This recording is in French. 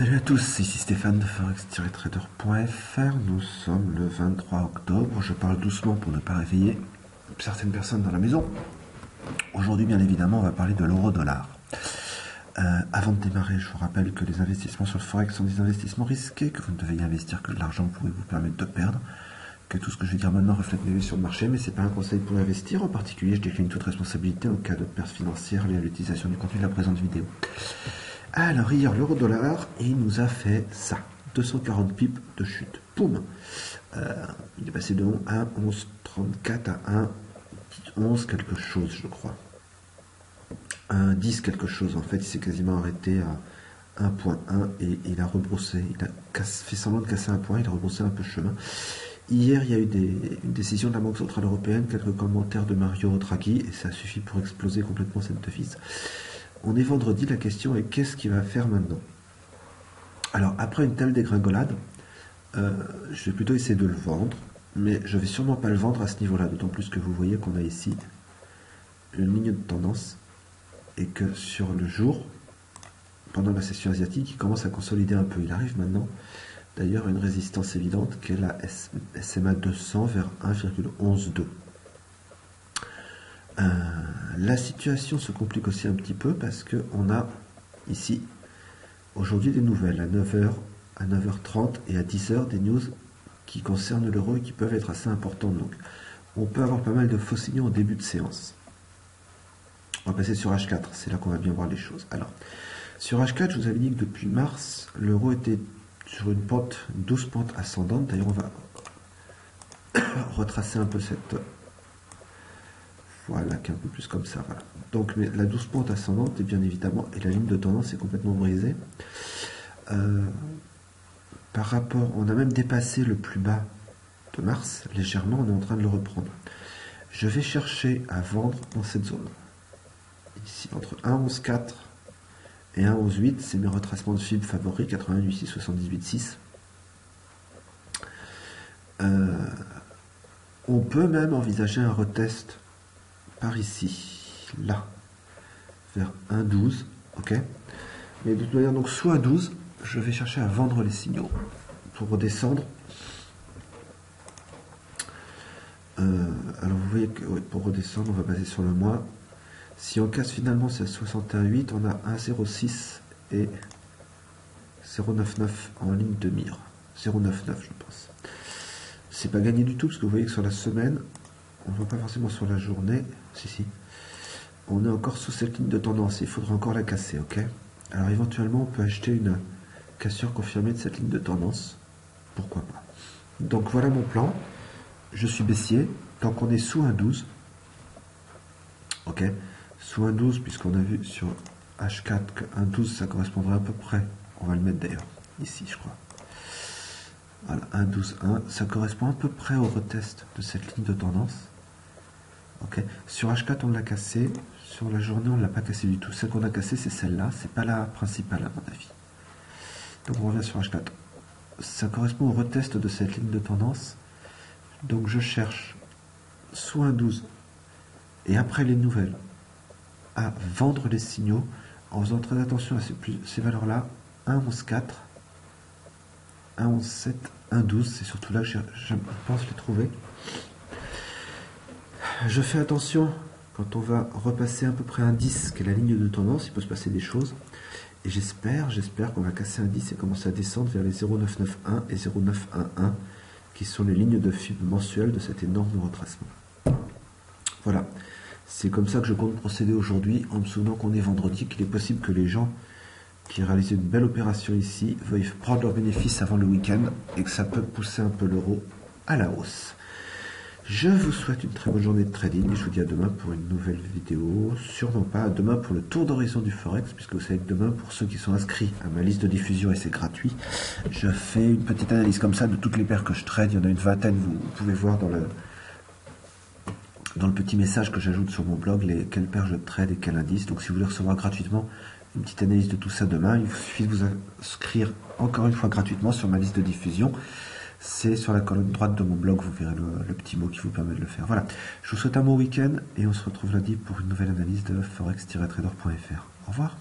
Salut à tous, ici Stéphane de forex-trader.fr. Nous sommes le 23 octobre. Je parle doucement pour ne pas réveiller certaines personnes dans la maison. Aujourd'hui, bien évidemment, on va parler de l'euro-dollar. Avant de démarrer, je vous rappelle que les investissements sur le forex sont des investissements risqués, que vous ne devez y investir que de l'argent pouvait vous permettre de perdre, que tout ce que je vais dire maintenant reflète mes vues sur le marché, mais ce n'est pas un conseil pour investir. En particulier, je décline toute responsabilité en cas de perte financière liée à l'utilisation du contenu de la présente vidéo. Alors hier, l'euro-dollar, il nous a fait ça, 240 pips de chute. Poum. Il est passé de 1,1134 à 1,11 quelque chose, je crois. 1,10 quelque chose, en fait, il s'est quasiment arrêté à 1,1 et il a rebroussé, il a fait semblant de casser un point, il a rebroussé un peu chemin. Hier, il y a eu une décision de la Banque Centrale Européenne, quelques commentaires de Mario Draghi, et ça suffit pour exploser complètement cette devise. On est vendredi, la question est qu'est-ce qu'il va faire maintenant? Alors, après une telle dégringolade, je vais plutôt essayer de le vendre, mais je vais sûrement pas le vendre à ce niveau-là, d'autant plus que vous voyez qu'on a ici une ligne de tendance, et que sur le jour, pendant la session asiatique, il commence à consolider un peu. Il arrive maintenant, d'ailleurs, à une résistance évidente, qui est la SMA 200 vers 1,112. La situation se complique aussi un petit peu parce qu'on a ici aujourd'hui des nouvelles à 9h, à 9h30 et à 10h, des news qui concernent l'euro et qui peuvent être assez importantes. Donc on peut avoir pas mal de faux signaux au début de séance. On va passer sur H4, c'est là qu'on va bien voir les choses. Alors, sur H4, je vous avais dit que depuis mars, l'euro était sur une pente, une douce pente ascendante. D'ailleurs, on va retracer un peu cette... Voilà, qui est un peu plus comme ça. Voilà. Donc la douce pente ascendante, et bien évidemment, et la ligne de tendance est complètement brisée. Par rapport, on a même dépassé le plus bas de mars, légèrement, on est en train de le reprendre. Je vais chercher à vendre dans cette zone. Ici, entre 1,11,4 et 1,11,8, c'est mes retracements de FIB favoris, 88,6, 78,6. On peut même envisager un retest par ici, là, vers 1,12, ok. Mais de toute manière, donc sous 1,12, je vais chercher à vendre les signaux pour redescendre. Alors vous voyez que ouais, pour redescendre, on va passer sur le mois. Si on casse finalement c'est 61,8, on a 1,06 et 0,99 en ligne de mire. 0,99 je pense. C'est pas gagné du tout parce que vous voyez que sur la semaine, on ne voit pas forcément sur la journée. Si. On est encore sous cette ligne de tendance. Il faudra encore la casser, ok? Alors éventuellement, on peut acheter une cassure confirmée de cette ligne de tendance. Pourquoi pas? Donc voilà mon plan. Je suis baissier. Tant qu'on est sous 1,12. Ok? Sous 1,12, puisqu'on a vu sur H4 que 1,12, ça correspondrait à peu près. On va le mettre d'ailleurs ici, je crois. Voilà, 1,12,1. Ça correspond à peu près au retest de cette ligne de tendance. Ok, sur H4 on l'a cassé, sur la journée on ne l'a pas cassé du tout. Celle qu'on a cassée c'est celle-là, c'est pas la principale à mon avis. Donc on revient sur H4. Ça correspond au retest de cette ligne de tendance. Donc je cherche sous 1,12 et après les nouvelles à vendre les signaux en faisant très attention à ces valeurs-là. 1,11,4, 1,11,7, 1,12, c'est surtout là que je pense les trouver. Je fais attention quand on va repasser à peu près un 10, qui est la ligne de tendance, il peut se passer des choses. Et j'espère qu'on va casser un 10 et commencer à descendre vers les 0,991 et 0,911, qui sont les lignes de FIB mensuelles de cet énorme retracement. Voilà, c'est comme ça que je compte procéder aujourd'hui, en me souvenant qu'on est vendredi, qu'il est possible que les gens qui réalisent une belle opération ici veuillent prendre leurs bénéfices avant le week-end, et que ça peut pousser un peu l'euro à la hausse. Je vous souhaite une très bonne journée de trading et je vous dis à demain pour une nouvelle vidéo. Sûrement pas à demain pour le tour d'horizon du Forex, puisque vous savez que demain, pour ceux qui sont inscrits à ma liste de diffusion, et c'est gratuit, je fais une petite analyse comme ça de toutes les paires que je trade. Il y en a une vingtaine, vous pouvez voir dans le petit message que j'ajoute sur mon blog, quelles paires je trade et quel indice. Donc si vous voulez recevoir gratuitement une petite analyse de tout ça demain, il suffit de vous inscrire encore une fois gratuitement sur ma liste de diffusion. C'est sur la colonne droite de mon blog, vous verrez le petit mot qui vous permet de le faire. Voilà, je vous souhaite un bon week-end et on se retrouve lundi pour une nouvelle analyse de forex-trader.fr. Au revoir.